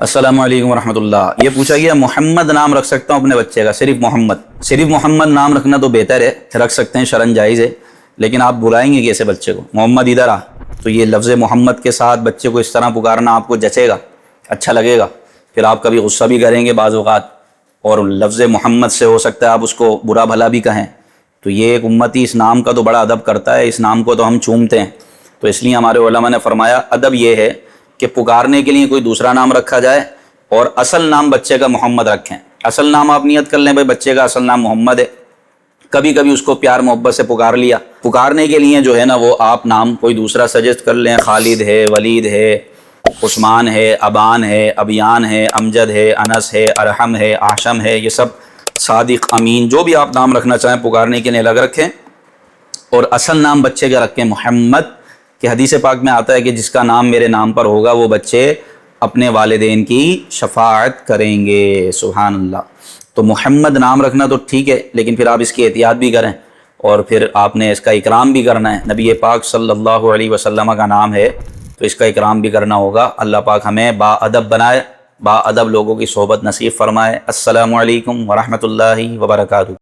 अस्सलाम वालेकुम रहमतुल्लाह। ये पूछा गया मोहम्मद नाम रख सकता हूँ अपने बच्चे का? सिर्फ मोहम्मद नाम रखना तो बेहतर है, रख सकते हैं, शरन जायज़ है, लेकिन आप बुलाएंगे कैसे बच्चे को? मोहम्मद इधर आ, तो ये लफ्ज़ मोहम्मद के साथ बच्चे को इस तरह पुकारना आपको जचेगा, अच्छा लगेगा? फिर आप कभी गुस्सा भी करेंगे बाज़ औक़ात, और लफ्ज़ मोहम्मद से हो सकता है आप उसको बुरा भला भी कहें। तो ये एक उम्मती इस नाम का तो बड़ा अदब करता है, इस नाम को तो हम चूमते हैं। तो इसलिए हमारे उलमा ने फरमाया अदब ये है कि पुकारने के लिए कोई दूसरा नाम रखा जाए और असल नाम बच्चे का मोहम्मद रखें। असल नाम आप नियत कर लें, भाई बच्चे का असल नाम मोहम्मद है, कभी कभी उसको प्यार मोहब्बत से पुकार लिया। पुकारने के लिए जो है ना वो आप नाम कोई दूसरा सजेस्ट कर लें, खालिद है, वलीद है, उस्मान है, अबान है, अबियान है, अमजद है, अनस है, अरहम है, आशम है, ये सब सादिक, अमीन, जो भी आप नाम रखना चाहें पुकारने के लिए अलग रखें, और असल नाम बच्चे का रखें मोहम्मद। कि हदीस पाक में आता है कि जिसका नाम मेरे नाम पर होगा वो बच्चे अपने वालिदैन की शफाअत करेंगे। सुभान अल्लाह। तो मोहम्मद नाम रखना तो ठीक है, लेकिन फिर आप इसकी एहतियात भी करें और फिर आपने इसका इकराम भी करना है। नबी पाक सल्लल्लाहु अलैहि वसल्लम का नाम है तो इसका इकराम भी करना होगा। अल्लाह पाक हमें बाअदब बनाए, बाअदब लोगों की सोहबत नसीब फरमाए। अस्सलामु अलैकुम वरहमतुल्लाहि वबरकातुहू।